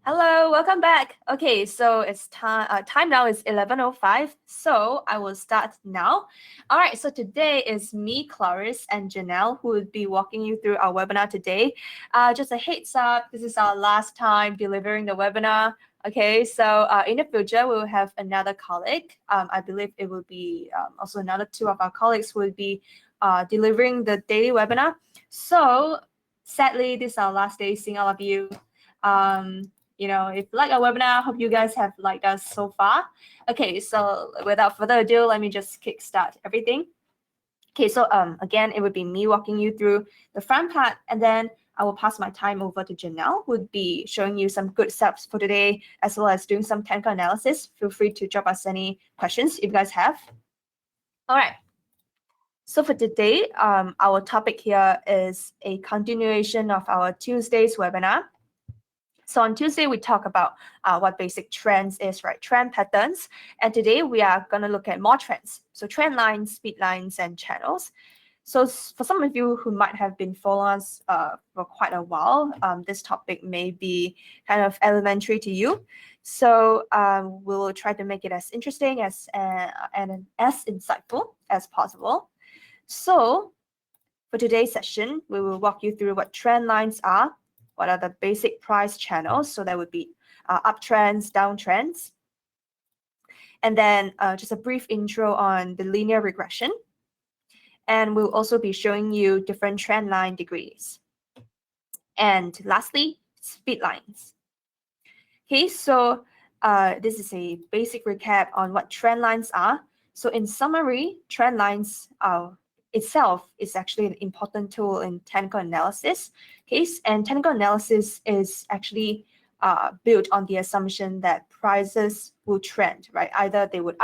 Hello, welcome back. Okay, so it's time. Time now is 11:05. So I will start now. All right. So today is me, Clarice, and Janelle who will be walking you through our webinar today. Just a heads up. This is our last time delivering the webinar. Okay. So in the future we will have another colleague. I believe it will be also another two of our colleagues who will be delivering the daily webinar. So sadly, this is our last day seeing all of you. If you like our webinar, hope you guys have liked us so far. Okay, so without further ado, let me just kickstart everything. Okay, so again, it would be me walking you through the front part, and then I will pass my time over to Janelle, who would be showing you some good steps for today, as well as doing some technical analysis. Feel free to drop us any questions if you guys have. All right. So for today, our topic here is a continuation of our Tuesday's webinar. So on Tuesday, we talk about what basic trends is, right? Trend patterns. And today we are going to look at more trends. So trend lines, speed lines, and channels. So for some of you who might have been following us for quite a while, this topic may be kind of elementary to you. So we'll try to make it as interesting and as insightful as possible. So for today's session, we will walk you through what trend lines are, what are the basic price channels, so that would be uptrends, downtrends, and then just a brief intro on the linear regression. And we'll also be showing you different trend line degrees. And lastly, speed lines. Okay, so this is a basic recap on what trend lines are. So in summary, trend lines itself is actually an important tool in technical analysis. Okay, and technical analysis is actually built on the assumption that prices will trend, right? Either they would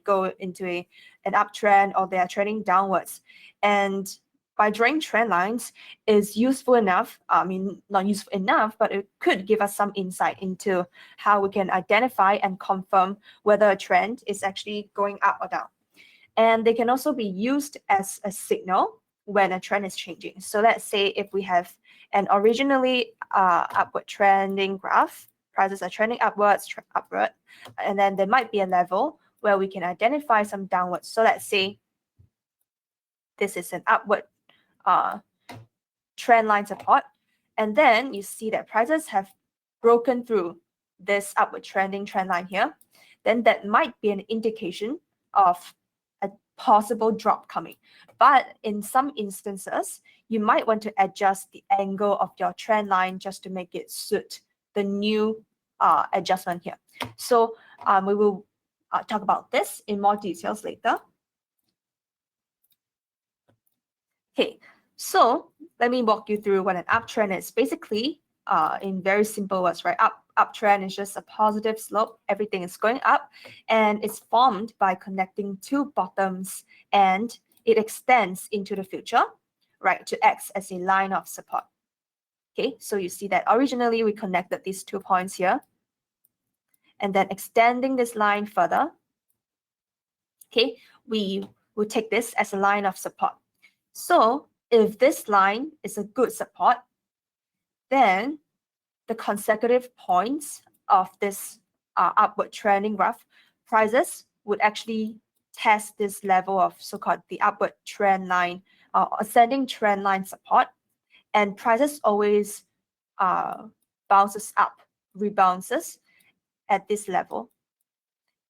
go into an uptrend, or they are trending downwards. And by drawing trend lines is useful enough. I mean, not useful enough, but it could give us some insight into how we can identify and confirm whether a trend is actually going up or down. And they can also be used as a signal when a trend is changing. So let's say if we have an originally upward trending graph, prices are trending upwards, upward, and then there might be a level where we can identify some downwards. So let's say this is an upward trend line support, and then you see that prices have broken through this upward trending trend line here, then that might be an indication of a possible drop coming. But in some instances, you might want to adjust the angle of your trend line just to make it suit the new adjustment here. So we will talk about this in more details later. Okay, so let me walk you through what an uptrend is. Basically, in very simple words, right? Uptrend is just a positive slope. Everything is going up, and it's formed by connecting two bottoms, and it extends into the future, right, to act as a line of support. Okay, so you see that originally we connected these 2 points here, and then extending this line further. Okay, we will take this as a line of support. So if this line is a good support, then the consecutive points of this upward trending graph, prices would actually test this level of so-called the upward trend line, ascending trend line support, and prices always bounces up, rebounces at this level.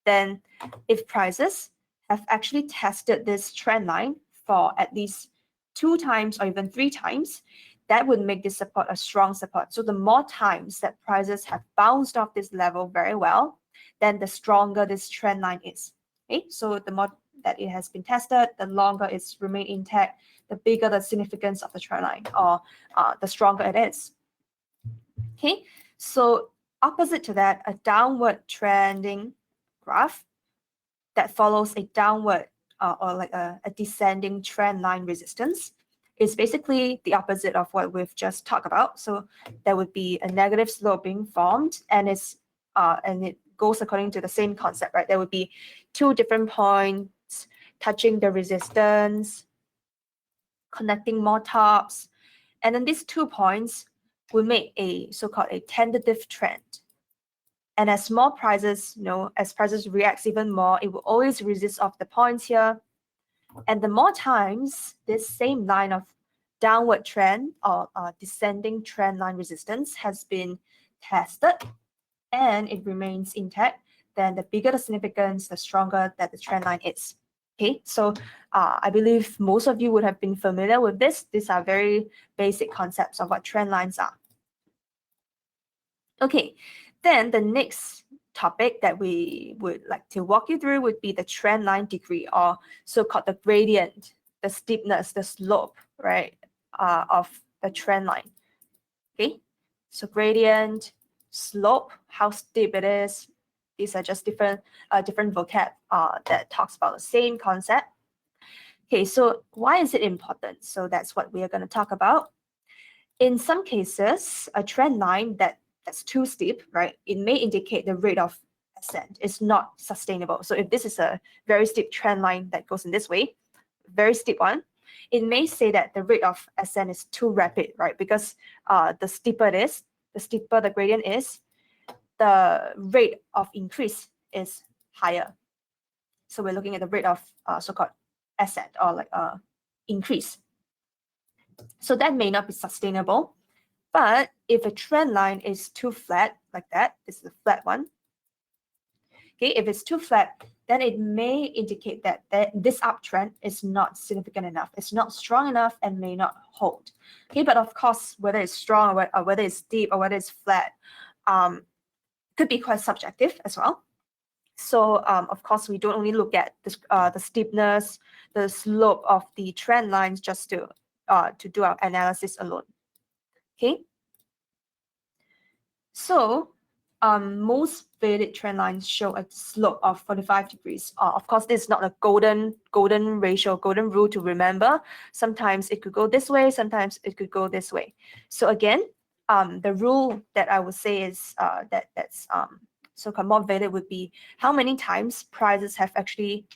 Then if prices have actually tested this trend line for at least 2 times or even 3 times, that would make this support a strong support. So the more times that prices have bounced off this level very well, then the stronger this trend line is. Okay, so the more that it has been tested, the longer it's remained intact, the bigger the significance of the trend line, or the stronger it is. Okay, so opposite to that, a downward trending graph that follows a downward or like a descending trend line resistance is basically the opposite of what we've just talked about. So there would be a negative slope being formed, and it goes according to the same concept, right? There would be 2 different points touching the resistance, connecting more tops, and then these 2 points we make a so-called a tentative trend. And as more prices, as prices reacts even more, it will always resist off the points here. And the more times this same line of downward trend or descending trend line resistance has been tested and it remains intact, then the bigger the significance, the stronger that the trend line is. Okay, so I believe most of you would have been familiar with this. These are very basic concepts of what trend lines are. Okay, then the next topic that we would like to walk you through would be the trend line degree, or so-called the gradient, the steepness, the slope, right, of the trend line. Okay, so gradient, slope, how steep it is. These are just different vocab that talks about the same concept. Okay, so why is it important? So that's what we are going to talk about. In some cases, a trend line that's too steep, right, it may indicate the rate of ascent is not sustainable. So if this is a very steep trend line that goes in this way, very steep one, it may say that the rate of ascent is too rapid, right? Because the steeper it is, the steeper the gradient is, the rate of increase is higher. So we're looking at the rate of so-called ascent or like increase. So that may not be sustainable. But if a trend line is too flat, like that, this is a flat one. Okay, if it's too flat, then it may indicate that this uptrend is not significant enough. It's not strong enough and may not hold. Okay, but of course, whether it's strong or whether it's deep or whether it's flat, could be quite subjective as well. So of course, we don't only look at this, the steepness, the slope of the trend lines just to do our analysis alone. Okay. So most valid trend lines show a slope of 45 degrees. Of course, this is not a golden ratio, golden rule to remember. Sometimes it could go this way, sometimes it could go this way. So again, the rule that I would say is that's so-called more valid would be how many times prices have actually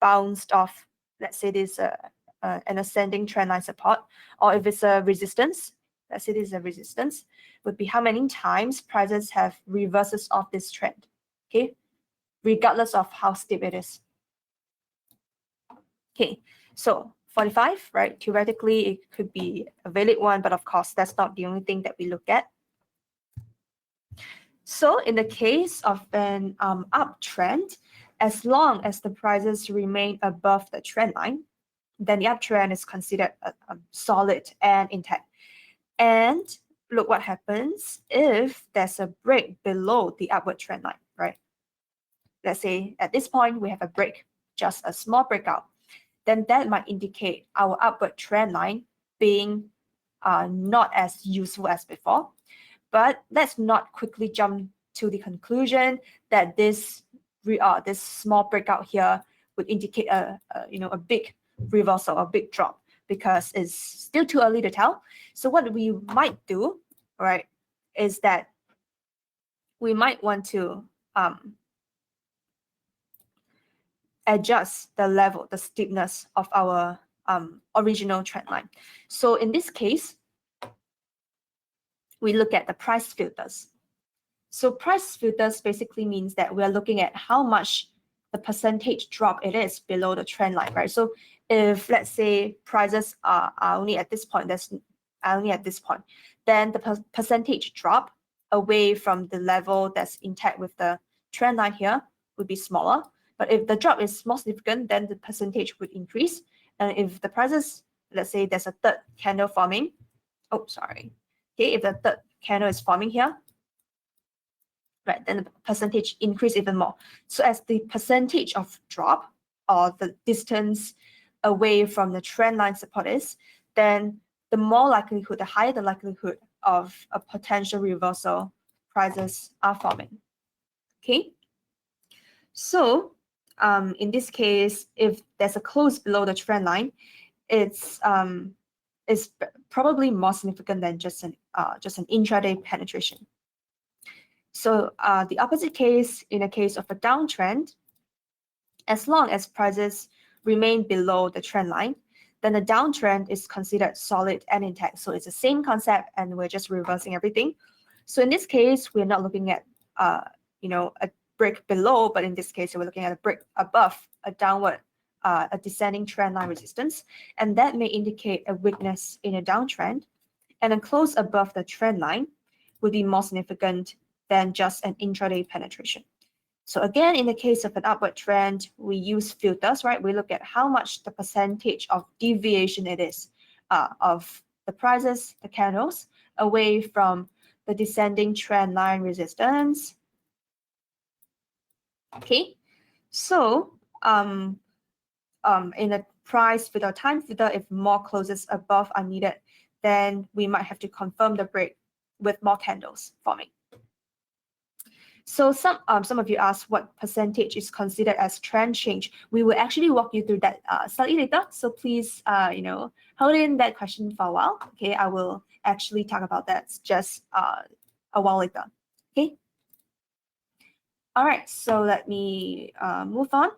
bounced off. Let's say this an ascending trend line support, or if it's a resistance. Let's say this is a resistance, would be how many times prices have reverses of this trend, okay, regardless of how steep it is. Okay, so 45, right? Theoretically, it could be a valid one, but of course, that's not the only thing that we look at. So in the case of an uptrend, as long as the prices remain above the trend line, then the uptrend is considered solid and intact. And look what happens if there's a break below the upward trend line, right? Let's say at this point we have a break, just a small breakout. Then that might indicate our upward trend line being not as useful as before. But let's not quickly jump to the conclusion that this small breakout here would indicate a big reversal, a big drop, because it's still too early to tell. So what we might do, right, is that we might want to adjust the level, the steepness of our original trend line. So in this case, we look at the price filters. So price filters basically means that we are looking at how much the percentage drop it is below the trend line, right? So if let's say prices are only at this point, then the percentage drop away from the level that's intact with the trend line here would be smaller. But if the drop is more significant, then the percentage would increase. And if the prices, let's say there's a third candle forming, okay, if the third candle is forming here, right, then the percentage increase even more. So as the percentage of drop or the distance away from the trend line support is, then the more likelihood, the higher the likelihood of a potential reversal prices are forming. Okay, so in this case, if there's a close below the trend line, it's probably more significant than just an intraday penetration. So the opposite case, in a case of a downtrend, as long as prices remain below the trend line, then the downtrend is considered solid and intact. So it's the same concept, and we're just reversing everything. So in this case, we're not looking at a break below, but in this case, we're looking at a break above a downward, a descending trend line resistance, and that may indicate a weakness in a downtrend. And a close above the trend line would be more significant than just an intraday penetration. So again, in the case of an upward trend, we use filters, right? We look at how much the percentage of deviation it is of the prices, the candles, away from the descending trend line resistance. Okay, so in a price filter, time filter, if more closes above are needed, then we might have to confirm the break with more candles forming. So some of you asked what percentage is considered as trend change. We will actually walk you through that slightly later. So please, hold in that question for a while. Okay, I will actually talk about that just a while later. Okay. All right. So let me move on.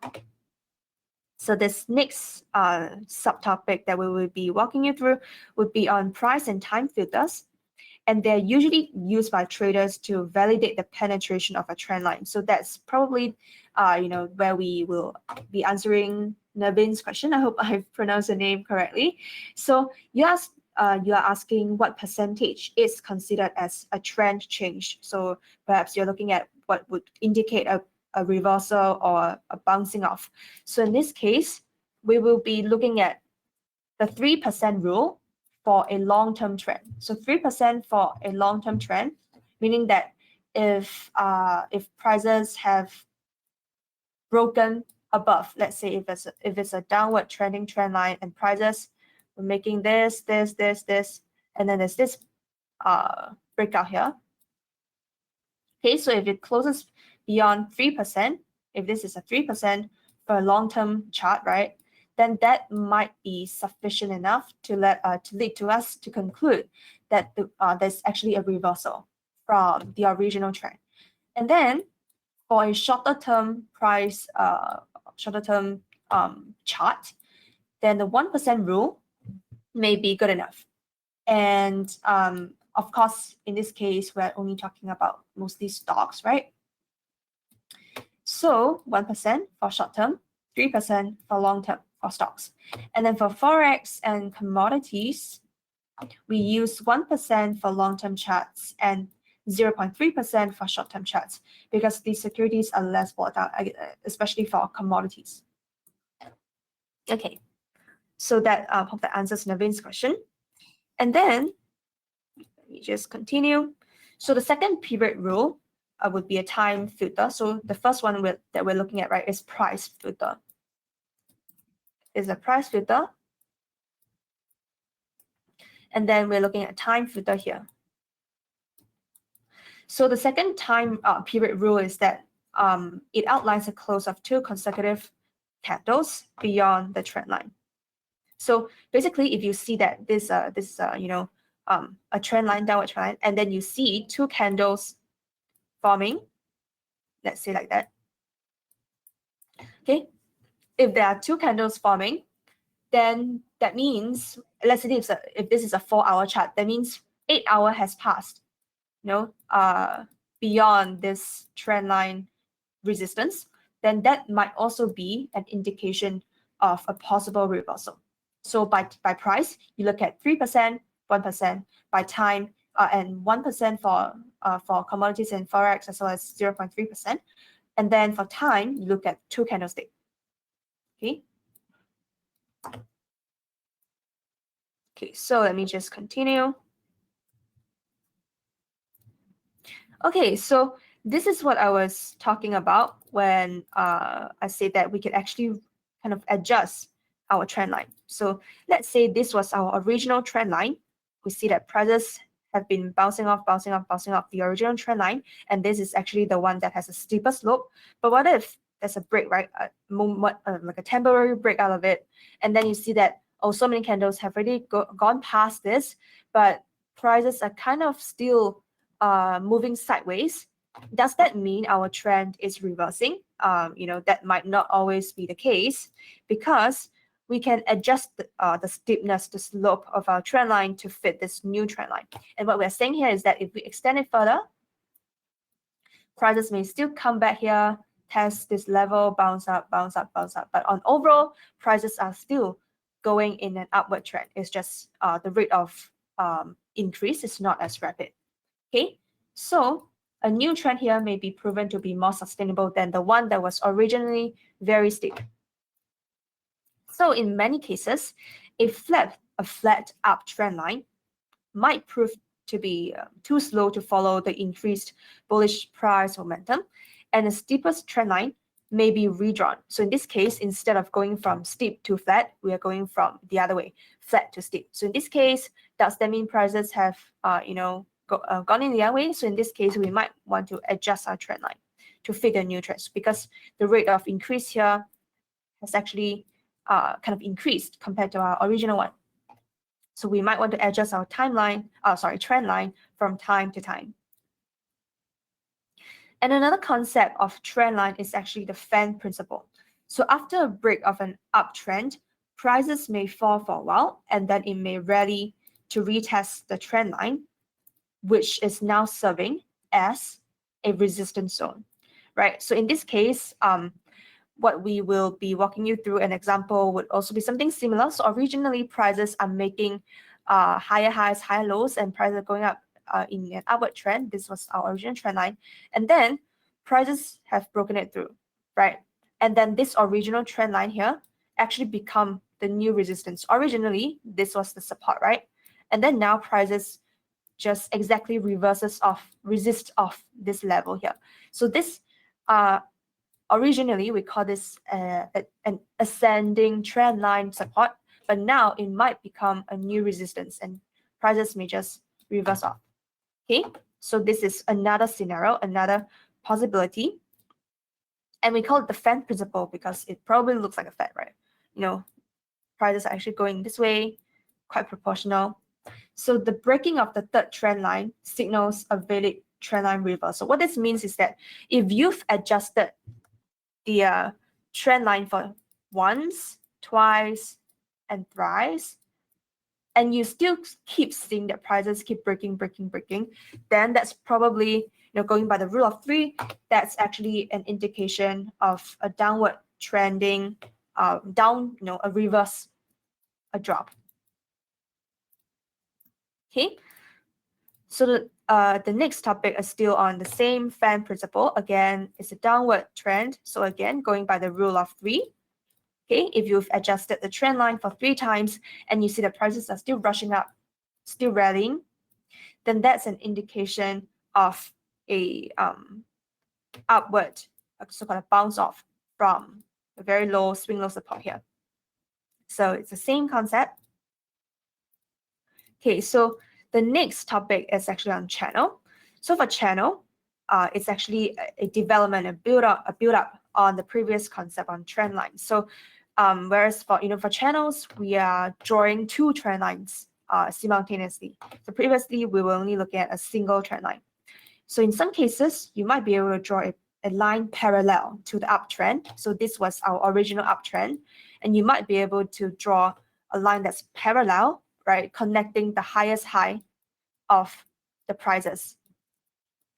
So this next subtopic that we will be walking you through would be on price and time filters. And they're usually used by traders to validate the penetration of a trend line. So that's probably, where we will be answering Navin's question. I hope I've pronounced the name correctly. So you are asking what percentage is considered as a trend change. So perhaps you're looking at what would indicate a reversal or a bouncing off. So in this case, we will be looking at the 3% rule for a long-term trend. So 3% for a long-term trend, meaning that if prices have broken above, let's say if it's a downward trending trend line and prices were making this, and then there's this breakout here. Okay, so if it closes beyond 3%, if this is a 3% for a long-term chart, right, then that might be sufficient enough to lead to us to conclude that there's actually a reversal from the original trend. And then for a shorter term price, chart, then the 1% rule may be good enough. And of course, in this case, we're only talking about mostly stocks, right? So 1% for short term, 3% for long term for stocks. And then for Forex and commodities, we use 1% for long-term charts and 0.3% for short-term charts because these securities are less volatile, especially for commodities. Okay, so that hope that answers Navin's question. And then let me just continue. So the second period rule would be a time filter. So the first one that we're looking at, right, is price filter. Is a price filter. And then we're looking at time filter here. So the second time period rule is that it outlines a close of 2 consecutive candles beyond the trend line. So basically, if you see that this a trend line, downward trend line, and then you see 2 candles forming, let's say like that. Okay, if there are 2 candles forming, then that means, let's say if this is a 4-hour chart, that means 8 hours has passed, beyond this trend line resistance, then that might also be an indication of a possible reversal. So by price, you look at 3%, 1%, by time, and 1% for commodities and Forex, as well as 0.3%. And then for time, you look at 2 candlesticks. Okay. Okay, so let me just continue. Okay, so this is what I was talking about when I said that we could actually kind of adjust our trend line. So let's say this was our original trend line. We see that prices have been bouncing off the original trend line, and this is actually the one that has a steeper slope. But what if there's a break, right? Like a temporary break out of it, and then you see that, oh, so many candles have already gone past this, but prices are kind of still moving sideways. Does that mean our trend is reversing? That might not always be the case, because we can adjust the steepness, the slope of our trend line to fit this new trend line. And what we're saying here is that if we extend it further, prices may still come back here, test this level, bounce up, bounce up, bounce up. But on overall, prices are still going in an upward trend. It's just the rate of increase is not as rapid. Okay, so a new trend here may be proven to be more sustainable than the one that was originally very steep. So in many cases, a flat up trend line might prove to be too slow to follow the increased bullish price momentum, and the steepest trend line may be redrawn. So in this case, instead of going from steep to flat, we are going from the other way, flat to steep. So in this case, does that mean prices have gone in the other way? So in this case, we might want to adjust our trend line to fit the new trends, because the rate of increase here has actually kind of increased compared to our original one. So we might want to adjust our trend line from time to time. And another concept of trend line is actually the fan principle. So after a break of an uptrend, prices may fall for a while, and then it may rally to retest the trend line, which is now serving as a resistance zone, right? So in this case, what we will be walking you through an example would also be something similar. So originally prices are making higher highs, higher lows, and prices are going up in an upward trend. This was our original trend line. And then prices have broken it through, right? And then this original trend line here actually become the new resistance. Originally, this was the support, right? And then now prices just exactly resist off this level here. So this originally, we call this an ascending trend line support, but now it might become a new resistance and prices may just reverse off. Okay, so this is another scenario, another possibility. And we call it the fan principle because it probably looks like a fan, right? You know, prices are actually going this way, quite proportional. So the breaking of the third trend line signals a valid trend line reversal. What this means is that if you've adjusted the trend line for once, twice, and thrice, and you still keep seeing that prices keep breaking, then that's probably, going by the rule of three, that's actually an indication of a downward trending, down, a reverse, a drop. Okay, so the next topic is still on the same fan principle. Again, it's a downward trend. So again, going by the rule of three. Okay, if you've adjusted the trend line for 3 times and you see the prices are still rushing up, still rallying, then that's an indication of a upward, so-called bounce off from a very low swing low support here. So it's the same concept. Okay, so the next topic is actually on channel. So for channel, it's actually a development, a build up on the previous concept on trend lines. So whereas for channels, we are drawing 2 trend lines simultaneously. So previously we were only looking at a single trend line. So in some cases, you might be able to draw a line parallel to the uptrend. So this was our original uptrend, and you might be able to draw a line that's parallel, right, connecting the highest high of the prices.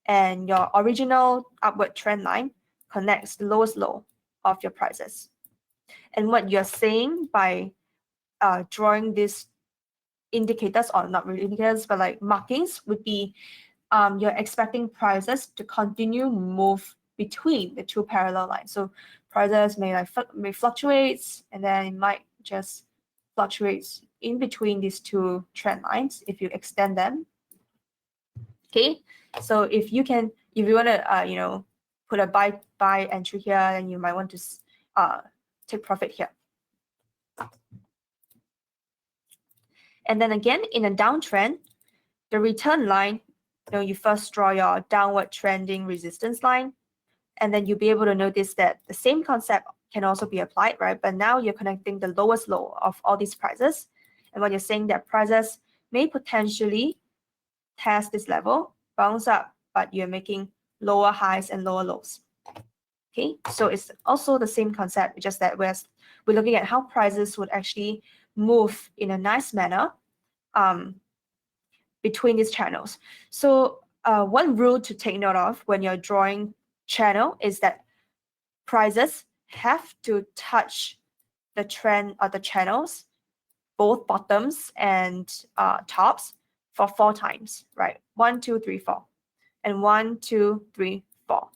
And your original upward trend line connects the lowest low of your prices. And what you're saying by drawing these indicators, or not really indicators, but like markings, would be you're expecting prices to continue move between the 2 parallel lines. So prices may fluctuate, and then it might just fluctuate in between these 2 trend lines if you extend them. Okay, so if you want to put a buy entry here, then you might want to take profit here. And then again, in a downtrend, the return line, you first draw your downward trending resistance line, and then you'll be able to notice that the same concept can also be applied, right? But now you're connecting the lowest low of all these prices, and when you're saying that prices may potentially test this level, bounce up, but you're making lower highs and lower lows. Okay, so it's also the same concept, just that we're looking at how prices would actually move in a nice manner between these channels. So one rule to take note of when you're drawing channel is that prices have to touch the trend of the channels, both bottoms and tops, for 4 times, right? 1, 2, 3, 4, and 1, 2, 3, 4.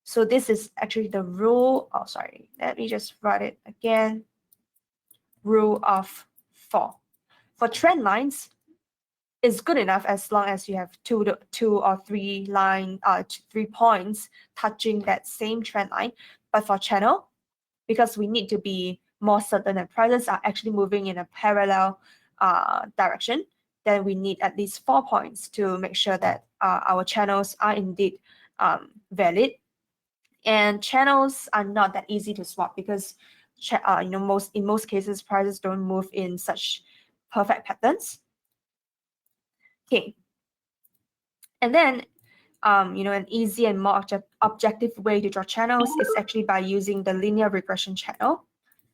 So this is actually the rule. Oh, sorry. Let me just write it again. Rule of 4. For trend lines, it's good enough as long as you have two or three 3 points touching that same trend line. But for channel, because we need to be more certain that prices are actually moving in a parallel direction, then we need at least 4 points to make sure that our channels are indeed valid. And channels are not that easy to swap because in most cases prices don't move in such perfect patterns. Okay, and then an easy and more objective way to draw channels is actually by using the linear regression channel.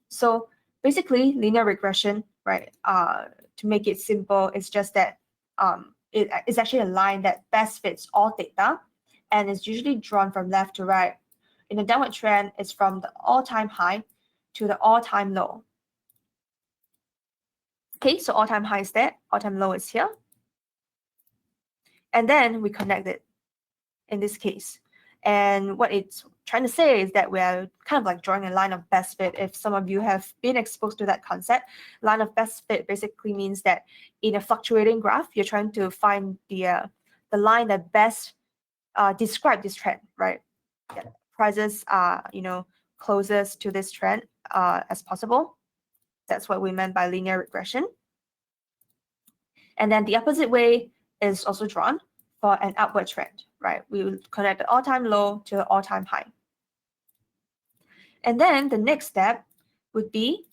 So basically, linear regression, right? To make it simple, it's just that it is actually a line that best fits all data, and it's usually drawn from left to right. In a downward trend, it's from the all-time high to the all-time low. Okay, so all-time high is there, all-time low is here. And then we connect it in this case. And what it's trying to say is that we're kind of like drawing a line of best fit. If some of you have been exposed to that concept, line of best fit basically means that in a fluctuating graph, you're trying to find the line that best describe this trend, right? Yeah. Prices are, closest to this trend as possible. That's what we meant by linear regression. And then the opposite way is also drawn for an upward trend, right? We will connect the all-time low to the all-time high. And then the next step would be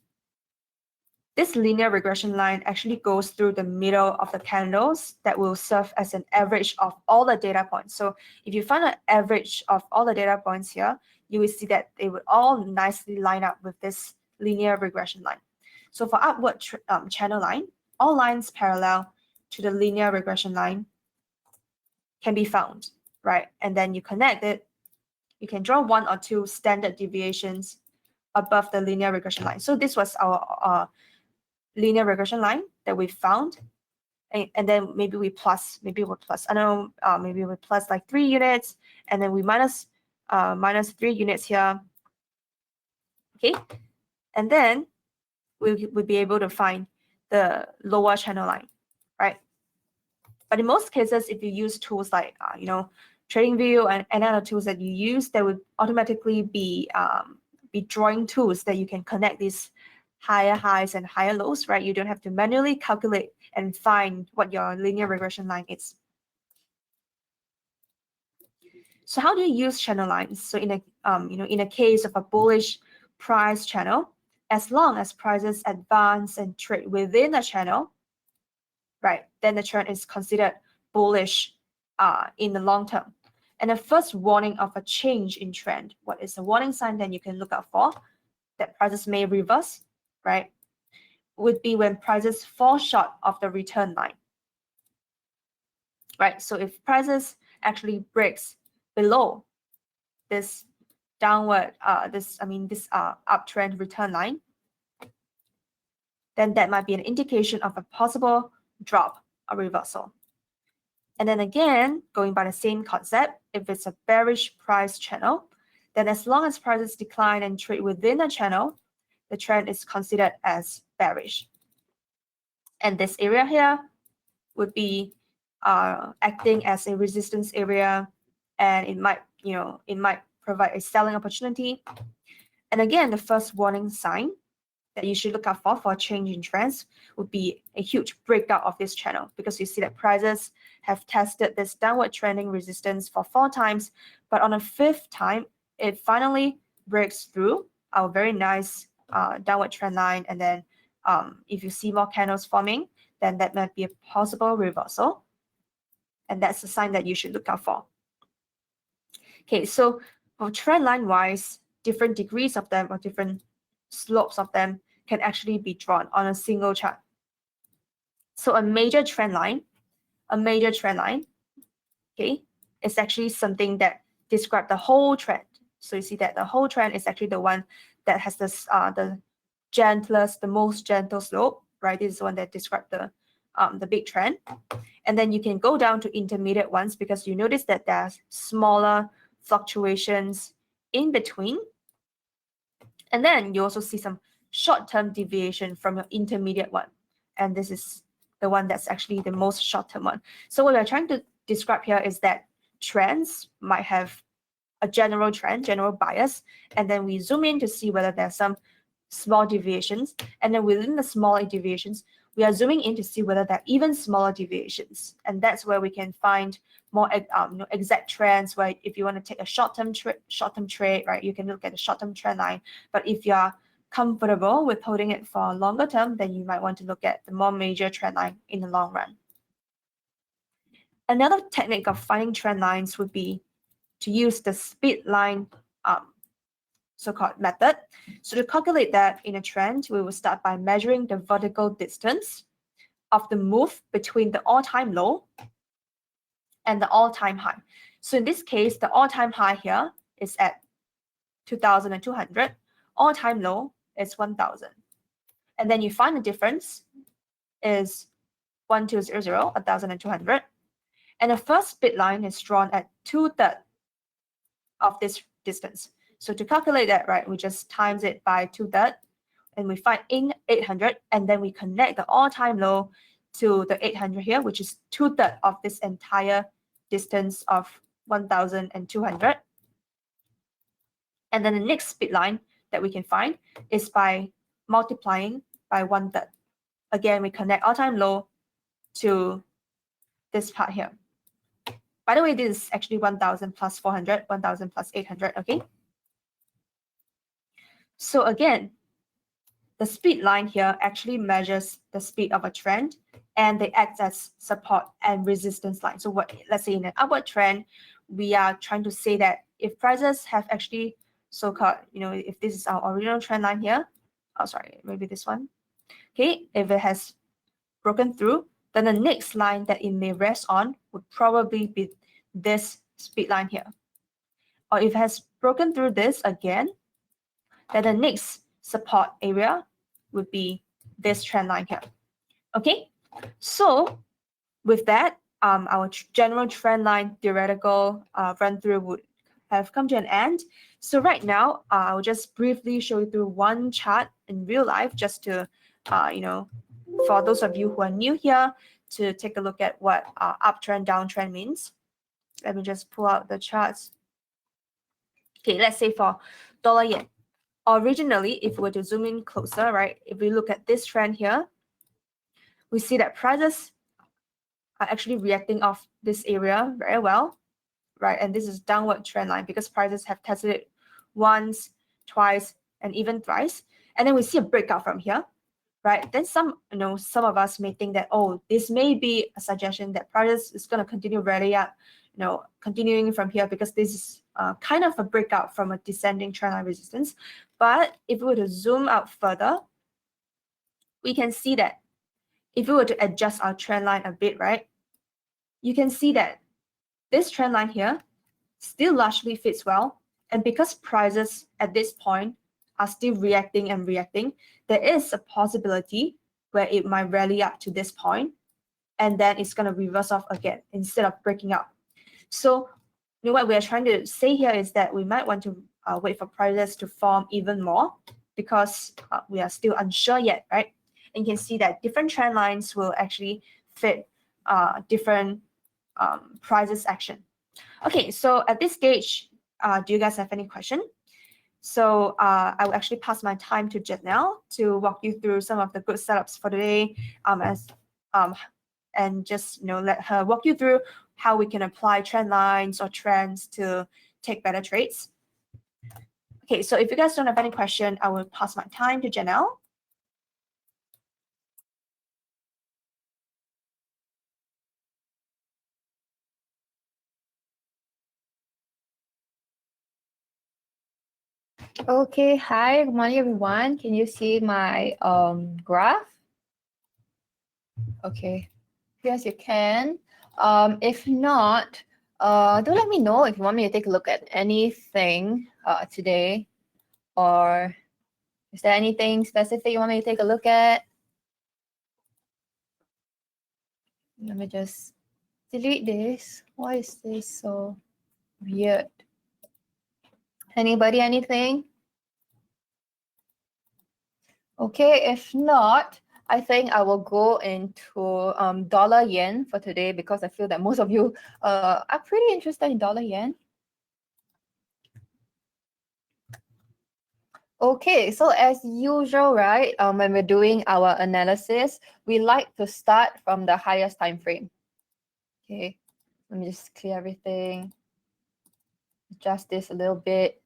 this linear regression line actually goes through the middle of the candles that will serve as an average of all the data points. So if you find an average of all the data points here, you will see that they would all nicely line up with this linear regression line. So for upward channel line, all lines parallel to the linear regression line can be found, right? And then you connect it. You can draw 1 or 2 standard deviations above the linear regression line. So this was our linear regression line that we found, and then maybe we plus like 3 units, and then we minus 3 units here. Okay, and then we'll be able to find the lower channel line, right? But in most cases, if you use tools like TradingView and any other tools that you use, there would automatically be drawing tools that you can connect these higher highs and higher lows, right? You don't have to manually calculate and find what your linear regression line is. So how do you use channel lines? So in a case of a bullish price channel, as long as prices advance and trade within a channel, right, then the trend is considered bullish in the long term. And the first warning of a change in trend, what is a warning sign that you can look out for that prices may reverse, right, would be when prices fall short of the return line, right? So if prices actually breaks below this downward, this uptrend return line, then that might be an indication of a possible drop or reversal. And then again, going by the same concept, if it's a bearish price channel, then as long as prices decline and trade within a channel, the trend is considered as bearish. And this area here would be acting as a resistance area, and it might provide a selling opportunity. And again, the first warning sign that you should look out for a change in trends would be a huge breakout of this channel, because you see that prices have tested this downward trending resistance for 4 times, but on a 5th time, it finally breaks through our very nice downward trend line. And then if you see more candles forming, then that might be a possible reversal. And that's a sign that you should look out for. Okay, so or trend line wise, different degrees of them or different slopes of them can actually be drawn on a single chart. So a major trend line, okay, is actually something that describes the whole trend. So you see that the whole trend is actually the one that has this the gentlest, the most gentle slope, right? This is the one that describes the big trend. And then you can go down to intermediate ones because you notice that there's smaller fluctuations in between. And then you also see some short-term deviation from your intermediate one. And this is the one that's actually the most short-term one. So what we're trying to describe here is that trends might have a general trend, general bias, and then we zoom in to see whether there's some small deviations. And then within the smaller deviations, we are zooming in to see whether there are even smaller deviations. And that's where we can find more exact trends, where if you want to take a short-term trade, right, you can look at the short-term trend line. But if you're comfortable with holding it for a longer term, then you might want to look at the more major trend line in the long run. Another technique of finding trend lines would be to use the speed line so-called method. So to calculate that in a trend, we will start by measuring the vertical distance of the move between the all-time low and the all-time high. So in this case, the all-time high here is at 2,200. All-time low is 1,000. And then you find the difference is 1,200, 1,200. And the first speed line is drawn at 2/3 of this distance. So to calculate that, right, we just times it by 2/3 and we find in 800, and then we connect the all-time low to the 800 here, which is 2/3 of this entire distance of 1,200. And then the next speed line that we can find is by multiplying by 1/3. Again, we connect all-time low to this part here. By the way, this is actually 1,000 plus 400, 1,000 plus 800, okay? So again, the speed line here actually measures the speed of a trend, and they act as support and resistance line. So let's say in an upward trend, we are trying to say that if prices have actually so-called, if this is our original trend line here, oh, sorry, maybe this one. Okay, if it has broken through, then the next line that it may rest on would probably be this speed line here. Or if it has broken through this again, then the next support area would be this trend line here. Okay, so with that, our general trend line theoretical run through would have come to an end. So right now, I'll just briefly show you through one chart in real life, just to, for those of you who are new here, to take a look at what uptrend, downtrend means. Let me just pull out the charts. Okay, let's say for dollar yen. Originally, if we were to zoom in closer, right, if we look at this trend here, we see that prices are actually reacting off this area very well, right? And this is downward trend line because prices have tested it once, twice, and even thrice. And then we see a breakout from here, right? Then some of us may think that, oh, this may be a suggestion that prices is going to continue rally up, continuing from here, because this is kind of a breakout from a descending trend line resistance. But if we were to zoom out further, we can see that if we were to adjust our trend line a bit, right, you can see that this trend line here still largely fits well. And because prices at this point are still reacting and reacting, there is a possibility where it might rally up to this point, and then it's going to reverse off again instead of breaking up. So what we are trying to say here is that we might want to wait for prices to form even more, because we are still unsure yet, right? And you can see that different trend lines will actually fit different prices action. Okay, so at this stage, do you guys have any question? So I will actually pass my time to Janelle to walk you through some of the good setups for today, and just let her walk you through how we can apply trend lines or trends to take better trades. Okay, so if you guys don't have any question, I will pass my time to Janelle. Okay, hi, good morning everyone. Can you see my graph? Okay, yes you can. If not, do let me know if you want me to take a look at anything today, or is there anything specific you want me to take a look at? Let me just delete this. Why is this so weird? Anybody, anything? Okay, if not, I think I will go into dollar yen for today because I feel that most of you are pretty interested in dollar yen. Okay, so as usual, right, when we're doing our analysis, we like to start from the highest time frame. Okay, let me just clear everything, adjust this a little bit,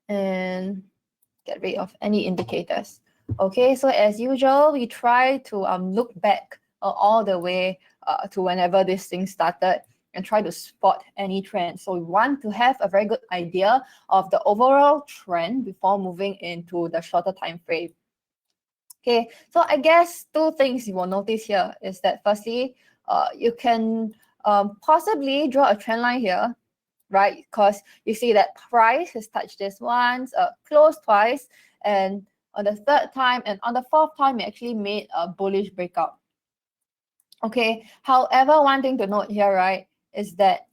and get rid of any indicators. Okay, so as usual, we try to look back all the way to whenever this thing started and try to spot any trend. So we want to have a very good idea of the overall trend before moving into the shorter time frame. Okay, so I guess two things you will notice here is that firstly, you can possibly draw a trend line here, right? Because you see that price has touched this once, closed twice, and on the third time and on the fourth time, it actually made a bullish breakout. Okay, however, one thing to note here, right, is that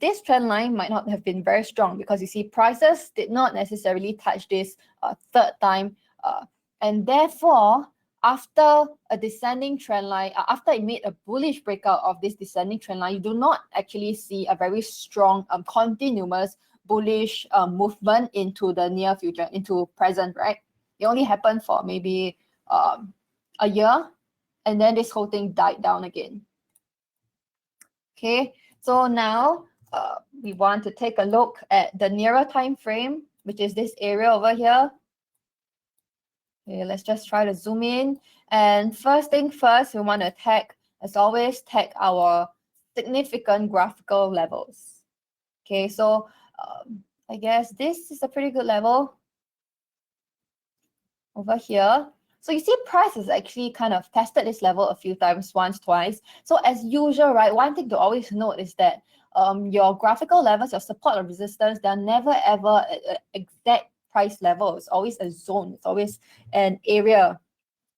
this trend line might not have been very strong because you see prices did not necessarily touch this third time, and therefore after a descending trend line, after it made a bullish breakout of this descending trend line, you do not actually see a very strong continuous bullish movement into the near future, into present, right? It only happened for maybe a year, and then this whole thing died down again. Okay, so now we want to take a look at the nearer time frame, which is this area over here. Okay, let's just try to zoom in. And first thing first, we want to tag, as always, tag our significant graphical levels. Okay, so I guess this is a pretty good level over here. So you see price has actually kind of tested this level a few times, once, twice. So as usual, right, one thing to always note is that your graphical levels, your support or resistance, they're never ever exact price level. It's always a zone. It's always an area.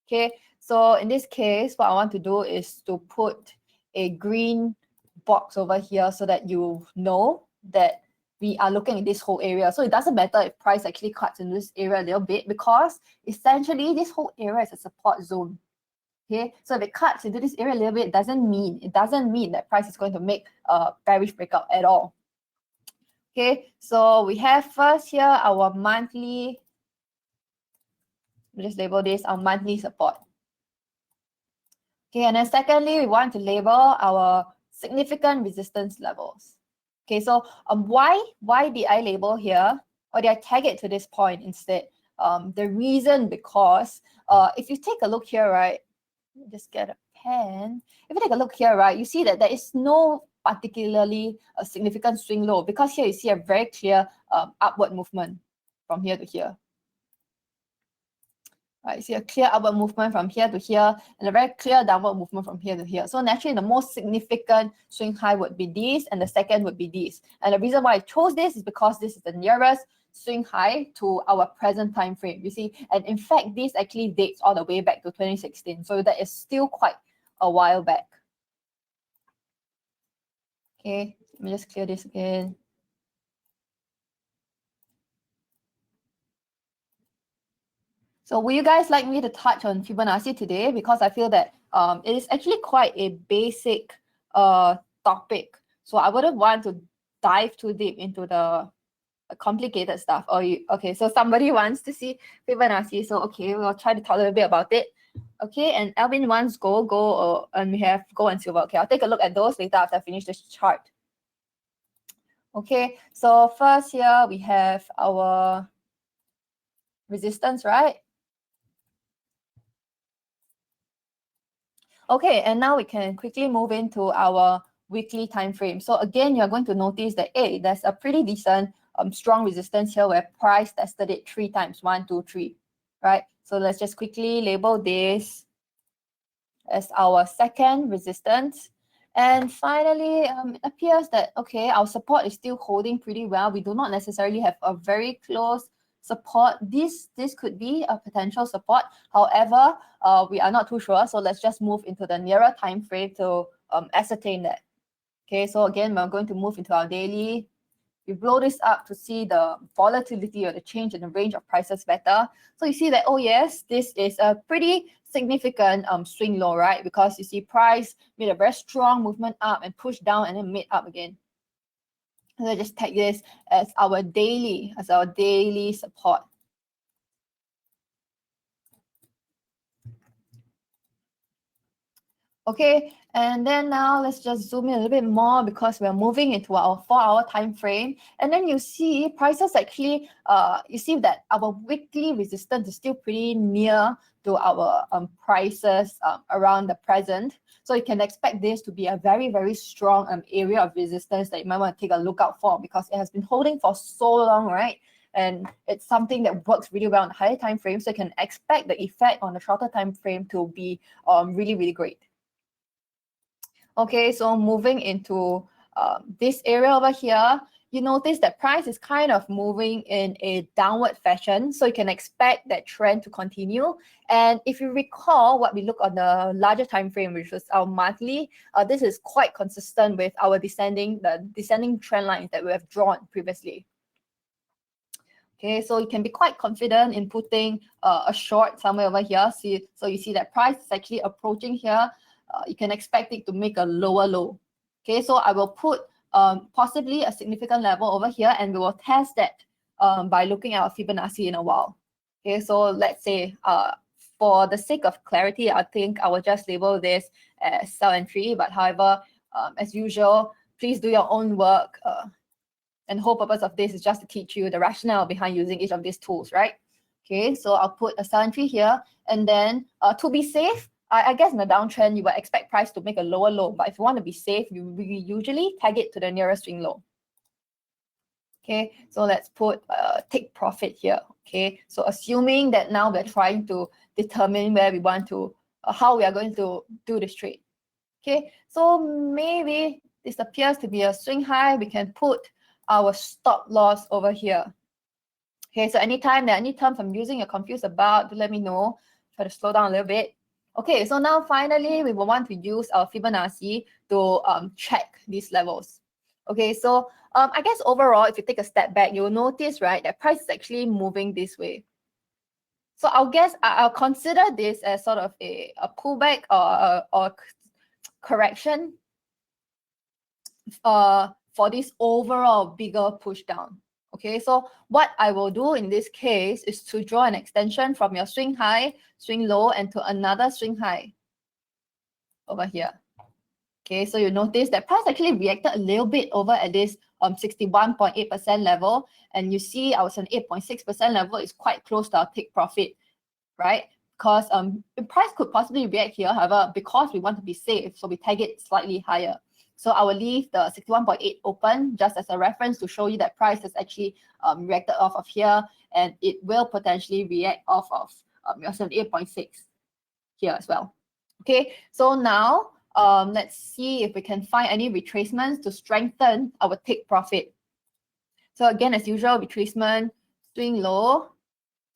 Okay, so in this case, what I want to do is to put a green box over here so that you know that we are looking at this whole area. So it doesn't matter if price actually cuts in this area a little bit because essentially this whole area is a support zone. Okay, so if it cuts into this area a little bit, it doesn't mean that price is going to make a bearish breakout at all. Okay, so we have first here our monthly, we'll just label this our monthly support. Okay, and then secondly, we want to label our significant resistance levels. Okay, so why did I label here, or did I tag it to this point instead? The reason because if you take a look here, right, just get a pen. If you take a look here, right, you see that there is no particularly a significant swing low because here you see a very clear upward movement from here to here. Right, you see a clear upward movement from here to here and a very clear downward movement from here to here. So naturally, the most significant swing high would be this, and the second would be this. And the reason why I chose this is because this is the nearest swing high to our present time frame. You see, and in fact, this actually dates all the way back to 2016. So that is still quite a while back. Okay, let me just clear this again. So would you guys like me to touch on Fibonacci today? Because I feel that it is actually quite a basic topic. So I wouldn't want to dive too deep into the complicated stuff. Okay, so somebody wants to see Fibonacci. So okay, we'll try to talk a little bit about it. Okay, and Alvin wants gold, and we have gold and silver. Okay, I'll take a look at those later after I finish this chart. Okay, so first here we have our resistance, right? Okay, and now we can quickly move into our weekly time frame. So again, you're going to notice that there's a pretty decent strong resistance here where price tested it 3 times, 1, 2, 3, right? So let's just quickly label this as our second resistance. And finally, it appears that, okay, our support is still holding pretty well. We do not necessarily have a very close support. This could be a potential support. However, we are not too sure. So let's just move into the nearer time frame to ascertain that. Okay, so again, we're going to move into our daily. We blow this up to see the volatility or the change in the range of prices better. So you see that, oh yes, this is a pretty significant swing low, right? Because you see price made a very strong movement up and pushed down and then made up again. So I just tag this as our daily support. Okay, and then now let's just zoom in a little bit more because we're moving into our 4-hour time frame. And then you see prices actually, you see that our weekly resistance is still pretty near to our prices around the present. So you can expect this to be a very, very strong area of resistance that you might want to take a look out for because it has been holding for so long, right? And it's something that works really well on the higher time frame. So you can expect the effect on the shorter time frame to be really, really great. Okay, so moving into this area over here, you notice that price is kind of moving in a downward fashion. So you can expect that trend to continue. And if you recall what we look on the larger time frame, which was our monthly, this is quite consistent with our descending trend lines that we have drawn previously. Okay, so you can be quite confident in putting a short somewhere over here. So you see that price is actually approaching here. You can expect it to make a lower low. Okay, so I will put possibly a significant level over here and we will test that by looking at our Fibonacci in a while. Okay, so let's say for the sake of clarity, I think I will just label this as sell entry. But however, as usual, please do your own work. And the whole purpose of this is just to teach you the rationale behind using each of these tools, right? Okay, so I'll put a sell entry here. And then to be safe, I guess in the downtrend, you would expect price to make a lower low. But if you want to be safe, we usually tag it to the nearest swing low. Okay, so let's put take profit here. Okay, so assuming that now we're trying to determine where we want to, how we are going to do this trade. Okay, so maybe this appears to be a swing high. We can put our stop loss over here. Okay, so anytime there are any terms I'm using you're confused about, do let me know. Try to slow down a little bit. Okay, so now finally we will want to use our Fibonacci to check these levels. Okay, so I guess overall, if you take a step back, you'll notice, right, that price is actually moving this way. So I'll consider this as sort of a pullback or correction for this overall bigger push down. Okay, so what I will do in this case is to draw an extension from your swing high, swing low, and to another swing high over here. Okay, so you notice that price actually reacted a little bit over at this 61.8% level, and you see our 78.6% level is quite close to our take profit, right? Because the price could possibly react here, however, because we want to be safe, so we tag it slightly higher. So I will leave the 61.8 open just as a reference to show you that price has actually reacted off of here, and it will potentially react off of your 78.6 here as well. Okay, so now let's see if we can find any retracements to strengthen our take profit. So again, as usual, retracement, swing low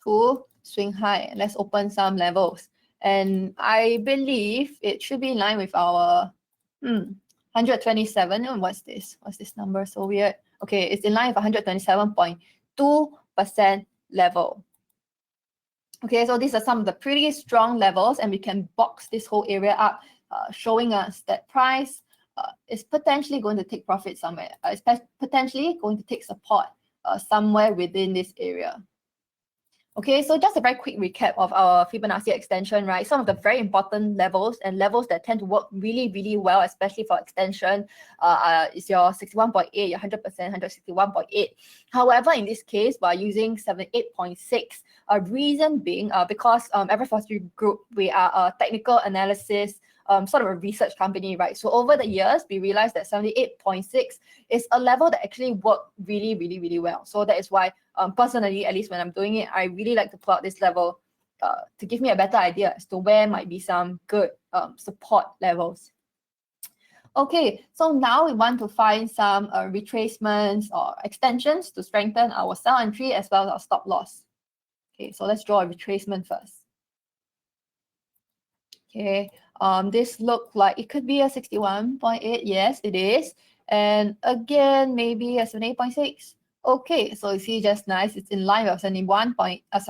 to swing high. Let's open some levels. And I believe it should be in line with our 127. And what's this? What's this number? So weird. Okay, it's in line with 127.2% level. Okay, so these are some of the pretty strong levels, and we can box this whole area up, showing us that price is potentially going to take profit somewhere. It's potentially going to take support somewhere within this area. Okay, so just a very quick recap of our Fibonacci extension, right? Some of the very important levels and levels that tend to work really, really well, especially for extension, is your 61.8, your 100%, 161.8. However, in this case, we're using 78.6. Reason being, because Everforce Group, we are a technical analysis sort of a research company, right? So over the years, we realized that 78.6 is a level that actually worked really, really, really well. So that is why, personally, at least when I'm doing it, I really like to plot this level to give me a better idea as to where might be some good support levels. Okay, so now we want to find some retracements or extensions to strengthen our sell entry as well as our stop loss. Okay, so let's draw a retracement first. Okay, this looked like it could be a 61.8. Yes, it is. And again, maybe a 78.6. Okay, so you see just nice. It's in line with 61.8 as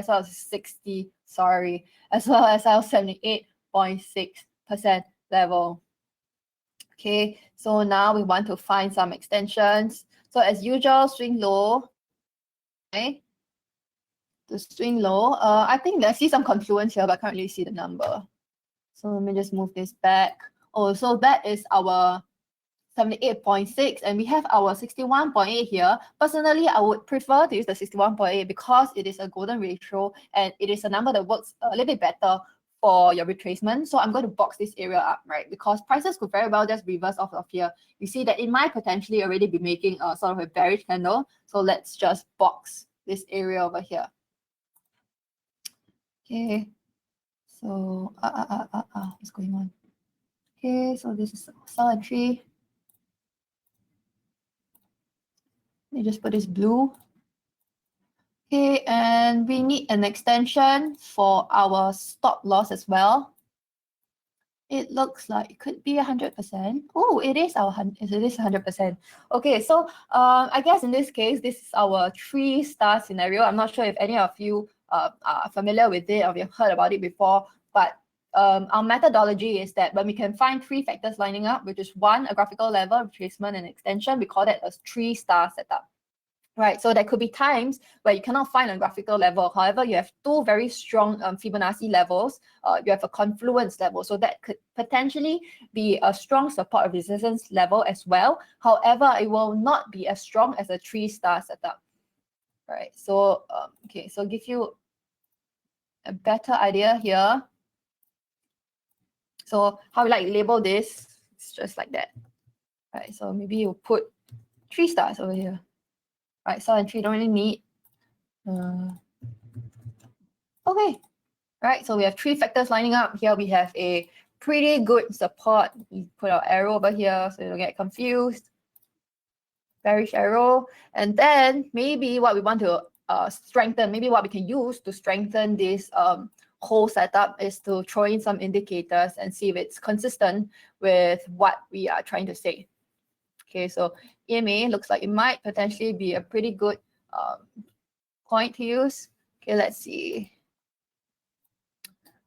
well as 60, as well as our 78.6% level. Okay, so now we want to find some extensions. So as usual, swing low. Okay, to swing low. I think I see some confluence here, but I can't really see the number. So let me just move this back. Oh, so that is our 78.6 and we have our 61.8 here. Personally, I would prefer to use the 61.8 because it is a golden ratio and it is a number that works a little bit better for your retracement. So I'm going to box this area up, right? Because prices could very well just reverse off of here. You see that it might potentially already be making a sort of a bearish candle. So let's just box this area over here. Okay. So what's going on? Okay, so this is sell entry. Let me just put this blue. Okay, and we need an extension for our stop loss as well. It looks like it could be 100%. Oh, it is 100%. Okay, so I guess in this case, this is our 3-star scenario. I'm not sure if any of you are familiar with it or you've heard about it before, but our methodology is that when we can find 3 factors lining up, which is 1, a graphical level, retracement, and extension, we call that a 3-star setup. Right, so there could be times where you cannot find a graphical level. However, you have 2 very strong Fibonacci levels. You have a confluence level, so that could potentially be a strong support or resistance level as well. However, it will not be as strong as a 3-star setup. Right, so okay, so give you a better idea here. So how we like label this? It's just like that. Right, so maybe you put 3 stars over here. Right, sell entry don't really need. Okay, right, so we have 3 factors lining up. Here we have a pretty good support. We put our arrow over here so you don't get confused. Bearish arrow. And then maybe what we want to strengthen, maybe what we can use to strengthen this whole setup is to throw in some indicators and see if it's consistent with what we are trying to say. Okay, so EMA looks like it might potentially be a pretty good point to use. Okay, let's see.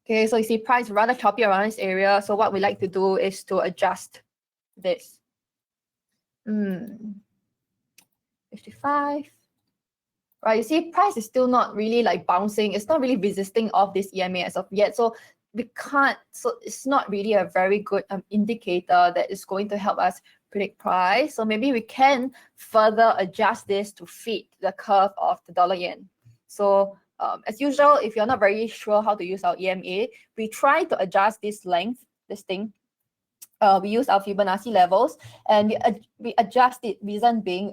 Okay, so you see price rather choppy around this area. So what we like to do is to adjust this. 55. Right, you see price is still not really like bouncing. It's not really resisting off this EMA as of yet. So we can't, so it's not really a very good indicator that is going to help us predict price. So maybe we can further adjust this to fit the curve of the dollar yen. So as usual, if you're not very sure how to use our EMA, we try to adjust this length, this thing. We use our Fibonacci levels and we adjust it, reason being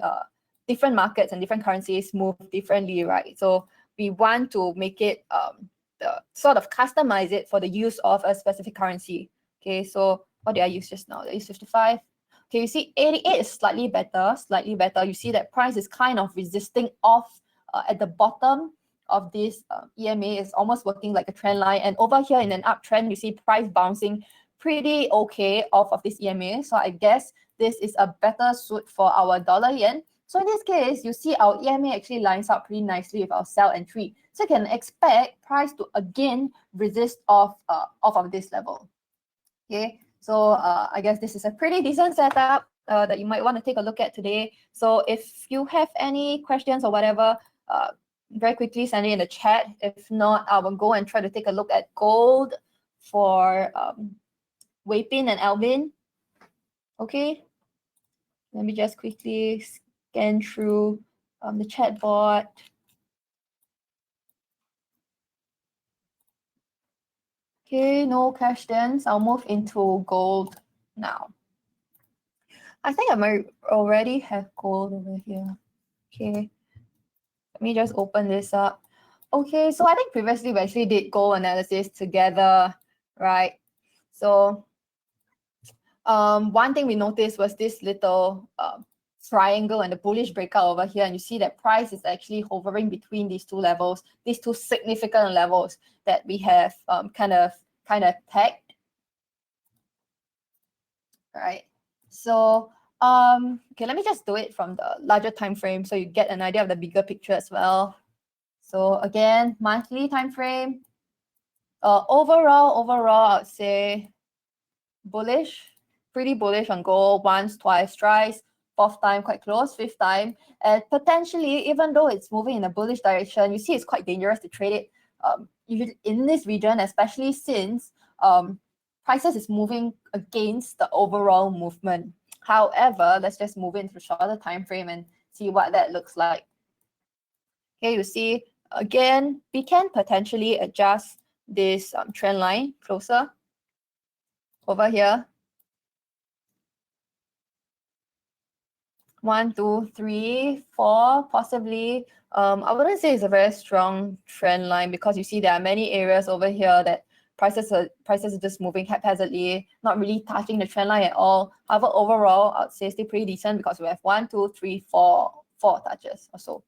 different markets and different currencies move differently, right? So we want to make it sort of customize it for the use of a specific currency. Okay, so what did I use just now? I used 55. Okay, you see 88 is slightly better, You see that price is kind of resisting off at the bottom of this EMA. Is almost working like a trend line. And over here in an uptrend, you see price bouncing pretty okay off of this EMA. So I guess this is a better suit for our dollar yen. So in this case, you see our EMA actually lines up pretty nicely with our sell entry. So you can expect price to again resist off of this level. Okay, so I guess this is a pretty decent setup that you might want to take a look at today. So if you have any questions or whatever, very quickly send it in the chat. If not, I will go and try to take a look at gold for Wei Pin and Alvin. Okay, let me just quickly scan through the chat board. Okay, no questions. I'll move into gold now. I think I might already have gold over here. Okay, let me just open this up. Okay, so I think previously we actually did gold analysis together, right? So one thing we noticed was this little triangle and the bullish breakout over here, and you see that price is actually hovering between these two levels, these two significant levels that we have kind of pegged, right? So okay, let me just do it from the larger time frame so you get an idea of the bigger picture as well. So again, monthly time frame. Overall, I'd say bullish, pretty bullish on gold once, twice, thrice, fourth time quite close, fifth time, and potentially, even though it's moving in a bullish direction, you see it's quite dangerous to trade it in this region, especially since prices is moving against the overall movement. However, let's just move into the shorter time frame and see what that looks like. Okay, you see, again, we can potentially adjust this trend line closer over here. 1, 2, 3, 4, possibly. I wouldn't say it's a very strong trend line because you see there are many areas over here that prices are just moving haphazardly, not really touching the trend line at all. However, overall, I'd say still pretty decent because we have 1, 2, 3, 4 touches or so.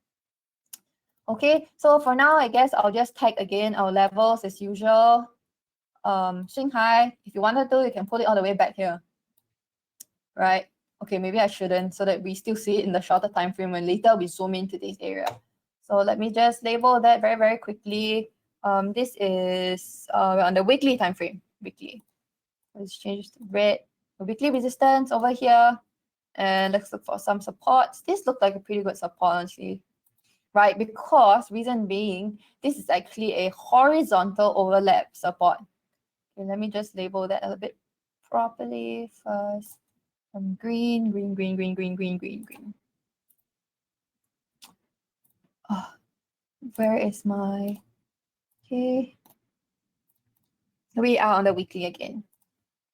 Okay, so for now, I guess I'll just tag again our levels as usual. Swing high. If you wanted to, you can put it all the way back here. Right? Okay, maybe I shouldn't, so that we still see it in the shorter time frame when later we zoom into this area. So let me just label that very, very quickly. This is on the weekly time frame. Weekly. Let's change to red. The weekly resistance over here. And let's look for some supports. This looked like a pretty good support, honestly. Right? Because reason being, this is actually a horizontal overlap support. Okay, let me just label that a little bit properly first. Green, green, green, green, green, green, green, green. Oh, where is my, okay. We are on the weekly again.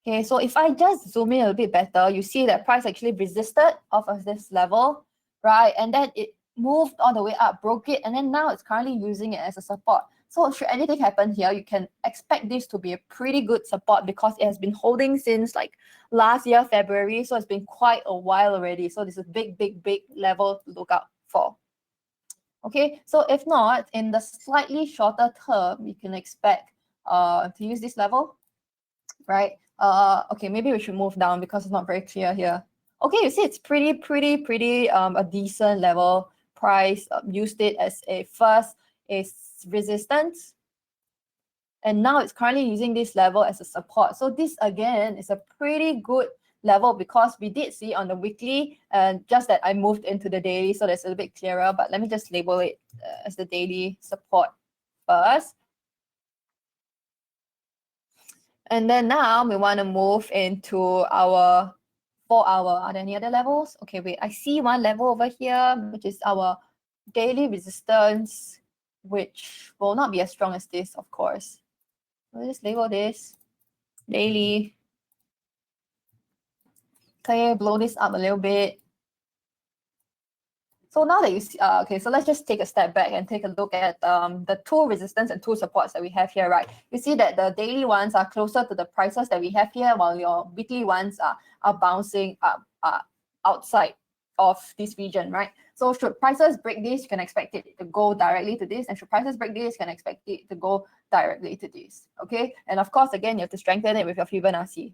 Okay, so if I just zoom in a little bit better, you see that price actually resisted off of this level, right? And then it moved all the way up, broke it, and then now it's currently using it as a support. So should anything happen here, you can expect this to be a pretty good support because it has been holding since like last year, February. So it's been quite a while already. So this is a big, big, big level to look out for. Okay, so if not, in the slightly shorter term, you can expect to use this level, right? Okay, maybe we should move down because it's not very clear here. Okay, you see it's pretty a decent level. Price used it as a first resistance, and now it's currently using this level as a support. So this again is a pretty good level because we did see on the weekly, and just that I moved into the daily, so that's a little bit clearer. But let me just label it as the daily support first. And then now we want to move into our 4 hour. Are there any other levels? Okay, wait, I see one level over here, which is our daily resistance, which will not be as strong as this, of course. We'll just label this daily. Okay, blow this up a little bit. So now that you see, okay, so let's just take a step back and take a look at the two resistance and two supports that we have here, right? You see that the daily ones are closer to the prices that we have here, while your weekly ones are bouncing up outside of this region, right? So should prices break this, you can expect it to go directly to this, and should prices break this, you can expect it to go directly to this, okay? And of course, again, you have to strengthen it with your Fibonacci.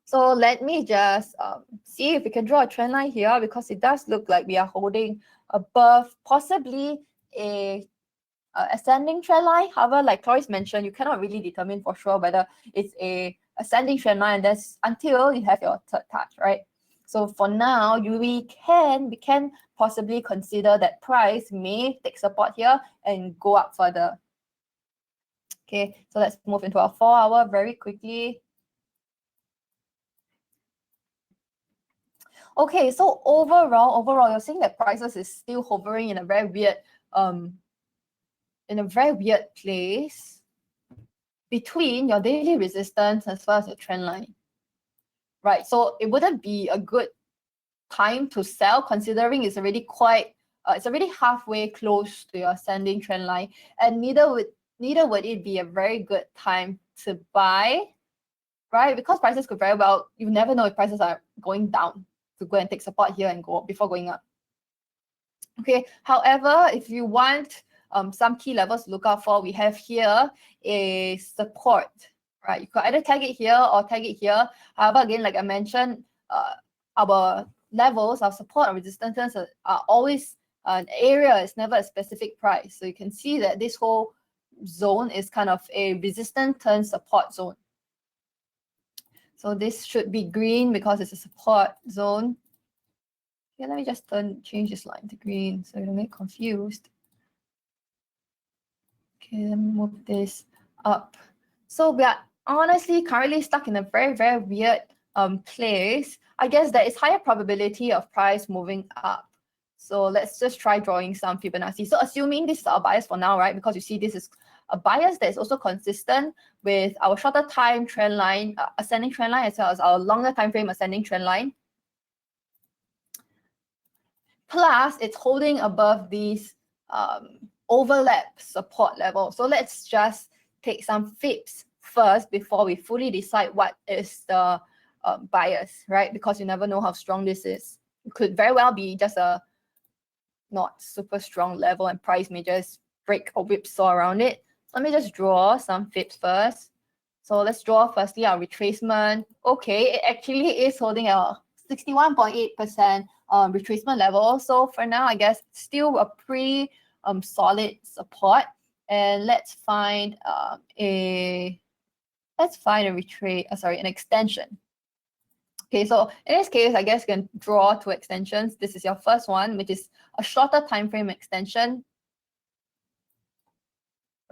So let me just see if we can draw a trend line here, because it does look like we are holding above possibly a ascending trend line. However, like Cloris mentioned, you cannot really determine for sure whether it's a ascending trend line, and that's until you have your third touch, right? So for now, we can possibly consider that price may take support here and go up further. Okay, so let's move into our 4 hour very quickly. Okay, so overall, you're seeing that prices is still hovering in a very weird place. between your daily resistance as well as your trend line, right? So it wouldn't be a good time to sell, considering it's already halfway close to your ascending trend line, and neither would it be a very good time to buy, right? Because prices could very well, you never know if prices are going down to go and take support here and go before going up. Okay, however, if you want some key levels to look out for, we have here a support, right? You could either tag it here or tag it here. However, again, like I mentioned, our levels, our support and resistances are always an area, it's never a specific price. So you can see that this whole zone is kind of a resistance turn support zone. So this should be green because it's a support zone. Okay, let me just change this line to green so you don't get confused. Okay, let me move this up. So we are honestly currently stuck in a very, very weird place. I guess there is higher probability of price moving up. So let's just try drawing some Fibonacci. So assuming this is our bias for now, right? Because you see this is a bias that is also consistent with our shorter time trend line, ascending trend line, as well as our longer time frame ascending trend line. Plus, it's holding above these overlap support level. So let's just take some fibs first before we fully decide what is the bias, right? Because you never know how strong this is. It could very well be just a not super strong level and price may just break or whipsaw around it. Let me just draw some fibs first. So let's draw firstly our retracement. Okay, it actually is holding a 61.8% retracement level. So for now, I guess still a pretty solid support. And let's find an extension. Okay, so in this case, I guess you can draw two extensions. This is your first one, which is a shorter time frame extension.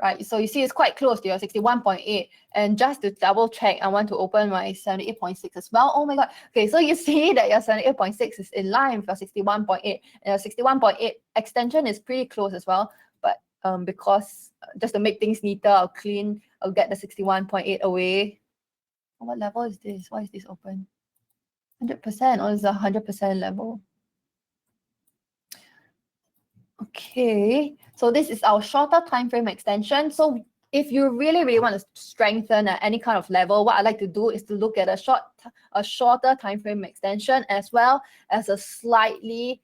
Right, so you see it's quite close to your 61.8. And just to double check, I want to open my 78.6 as well. Oh my God. Okay, so you see that your 78.6 is in line with your 61.8. And your 61.8 extension is pretty close as well. But because just to make things neater, I'll get the 61.8 away. What level is this? Why is this open? 100%, or is it 100% level? Okay, so this is our shorter time frame extension. So if you really, really want to strengthen at any kind of level, what I like to do is to look at a shorter time frame extension as well as a slightly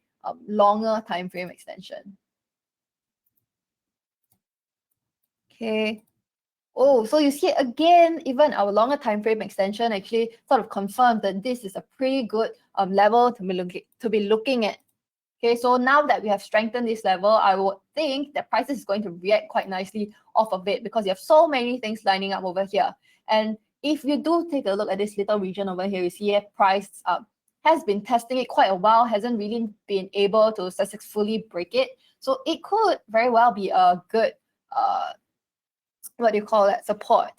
longer time frame extension. Okay. Oh, so you see again, even our longer time frame extension actually sort of confirms that this is a pretty good level to be looking at. Okay, so now that we have strengthened this level, I would think that prices is going to react quite nicely off of it because you have so many things lining up over here. And if you do take a look at this little region over here, you see price has been testing it quite a while, hasn't really been able to successfully break it. So it could very well be a good support.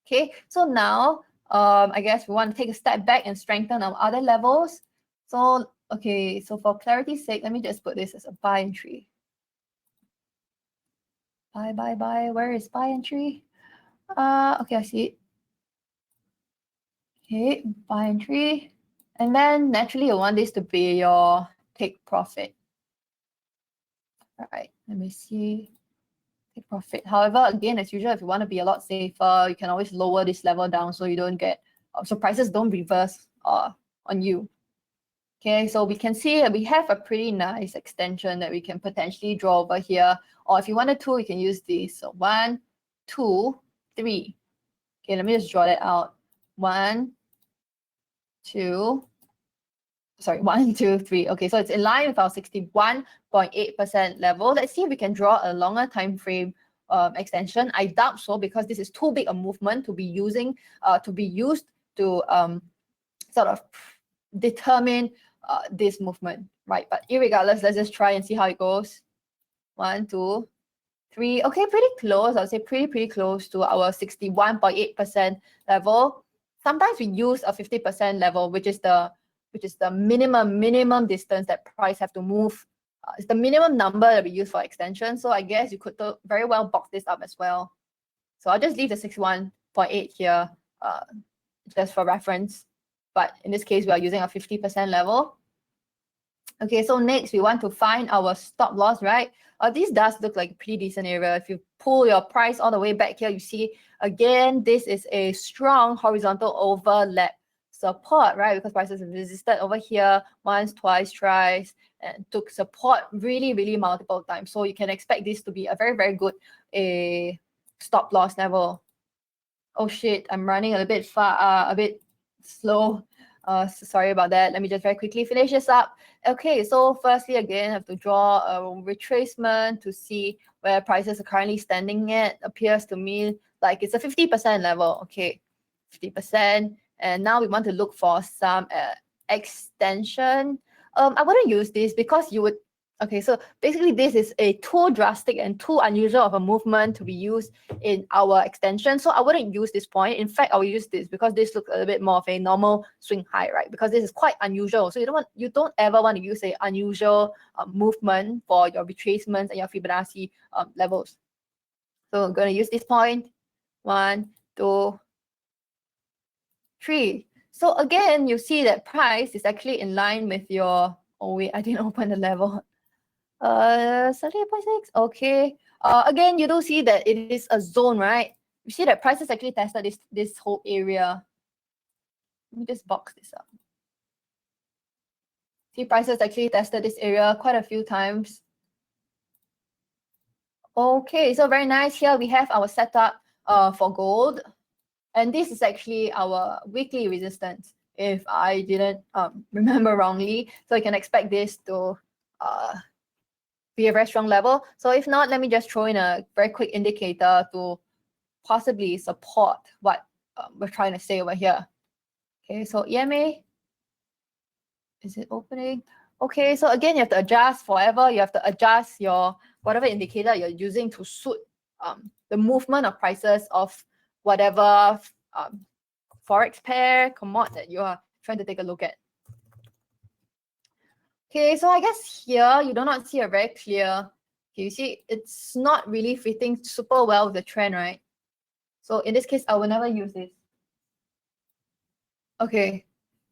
Okay, so now I guess we want to take a step back and strengthen our other levels. So okay, so for clarity's sake, let me just put this as a buy entry. Buy. Where is buy entry? Okay, I see it. Okay, buy entry. And then naturally you want this to be your take profit. All right, let me see. Take profit. However, again, as usual, if you want to be a lot safer, you can always lower this level down so you don't get so prices don't reverse on you. Okay, so we can see that we have a pretty nice extension that we can potentially draw over here. Or if you wanted to, you can use this. So 1, 2, 3. Okay, let me just draw that out. 1, 2, 3. Okay, so it's in line with our 61.8% level. Let's see if we can draw a longer time frame extension. I doubt so because this is too big a movement to be used to sort of determine this movement, right? But irregardless, let's just try and see how it goes. 1, 2, 3. Okay, pretty close. I would say pretty close to our 61.8% level. Sometimes we use a 50% level, which is the minimum distance that price have to move. It's the minimum number that we use for extension. So I guess you could very well box this up as well. So I'll just leave the 61 0.8 here, just for reference. But in this case, we are using a 50% level. Okay, so next we want to find our stop loss, right? This does look like a pretty decent area. If you pull your price all the way back here, you see, again, this is a strong horizontal overlap support, right? Because prices have resisted over here once, twice, thrice, and took support really multiple times. So you can expect this to be a very good stop loss level. Oh shit, I'm running a bit slow. Sorry about that. Let me just very quickly finish this up. Okay, so firstly, again, I have to draw a retracement to see where prices are currently standing at. Appears to me like it's a 50% level. Okay, 50%. And now we want to look for some extension. I wouldn't use this because you would. Okay, so basically this is a too drastic and too unusual of a movement to be used in our extension. So I wouldn't use this point. In fact, I will use this because this looks a little bit more of a normal swing high, right? Because this is quite unusual. So you don't ever want to use a unusual movement for your retracements and your Fibonacci levels. So I'm going to use this point. 1, 2, 3. So again, you see that price is actually in line with your. Oh wait, I didn't open the level. 38.6. Okay. Again, you do see that it is a zone, right? You see that prices actually tested this whole area. Let me just box this up. See, prices actually tested this area quite a few times. Okay, so very nice. Here we have our setup for gold. And this is actually our weekly resistance, if I didn't remember wrongly. So you can expect this to be a very strong level. So if not, let me just throw in a very quick indicator to possibly support what we're trying to say over here. Okay, so EMA, is it opening? Okay, so again, you have to adjust forever. You have to adjust your whatever indicator you're using to suit the movement of prices of whatever forex pair, commod that you are trying to take a look at. Okay, so I guess here you do not see a very clear, okay, you see it's not really fitting super well with the trend, right? So in this case, I will never use this. Okay,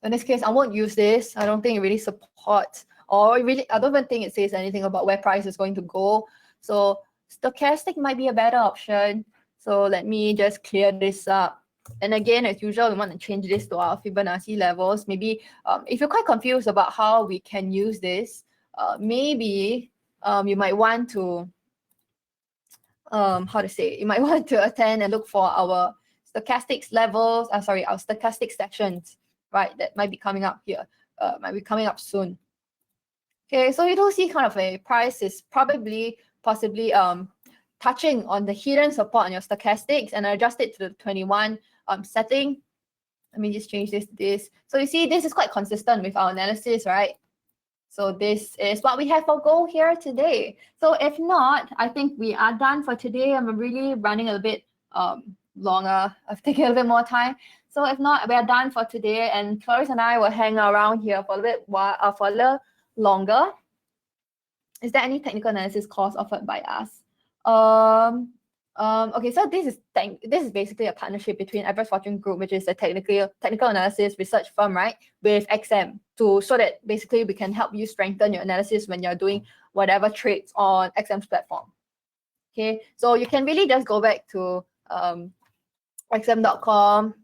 in this case, I won't use this. I don't think it really supports, or really, I don't even think it says anything about where price is going to go. So stochastic might be a better option. So let me just clear this up. And again, as usual, we want to change this to our Fibonacci levels. Maybe if you're quite confused about how we can use this, maybe you might want to, you might want to attend and look for our stochastics levels, our stochastic sessions, right? That might be coming up here, might be coming up soon. Okay, so you do see kind of a price is possibly touching on the hidden support on your stochastics, and adjust it to the 21 setting. Let me just change this to this. So you see, this is quite consistent with our analysis, right? So this is what we have for gold here today. So if not, I think we are done for today. I'm really running a bit longer. I've taken a little bit more time. So if not, we are done for today, and Clarisse and I will hang around here for a little longer. Is there any technical analysis course offered by us? Okay, so this is basically a partnership between Everest Fortune Group, which is a technical analysis research firm, right, with XM, so that basically we can help you strengthen your analysis when you're doing whatever trades on XM's platform. Okay, so you can really just go back to xm.com,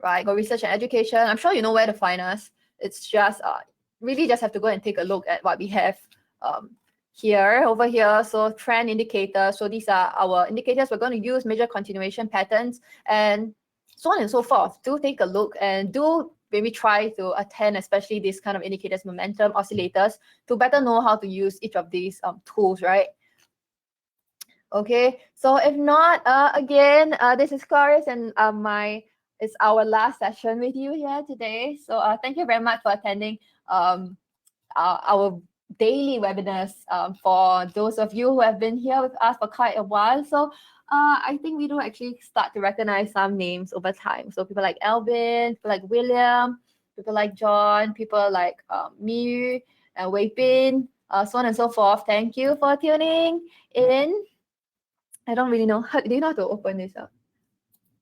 right? Go research and education. I'm sure you know where to find us. It's just really just have to go and take a look at what we have over here. So trend indicators. So these are our indicators we're going to use, major continuation patterns, and so on and so forth. Do take a look and do maybe try to attend, especially these kind of indicators, momentum, oscillators, to better know how to use each of these tools, right? Okay, so if not, again, this is Clarisse, and it's our last session with you here today. So thank you very much for attending our daily webinars for those of you who have been here with us for quite a while. So I think we do actually start to recognize some names over time. So people like Alvin, people like William, people like John, people like Miyu and Wei Bin, so on and so forth. Thank you for tuning in. I don't really know. Do you know how to open this up?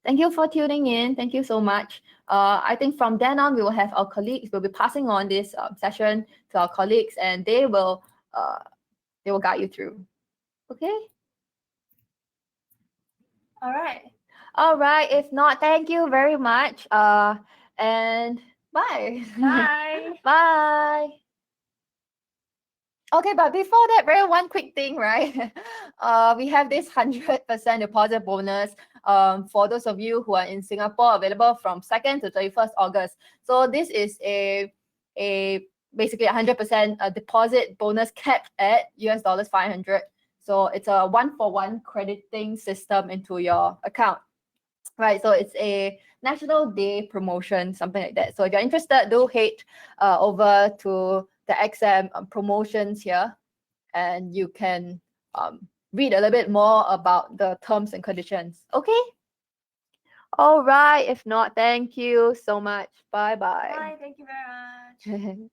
Thank you for tuning in. Thank you so much. I think from then on, we will have our colleagues. We'll be passing on this session to our colleagues, and they will guide you through. Okay. All right. All right. If not, thank you very much. And bye. Bye. Bye. Okay, but before that, very one quick thing, right? We have this 100% deposit bonus for those of you who are in Singapore, available from 2nd to 31st August. So this is a basically 100% deposit bonus capped at US dollars 500. So it's a 1-for-1 crediting system into your account. Right, so it's a National Day promotion, something like that. So if you're interested, do head over to the XM promotions here, and you can read a little bit more about the terms and conditions. Okay. All right. If not, thank you so much. Bye bye. Bye. Thank you very much.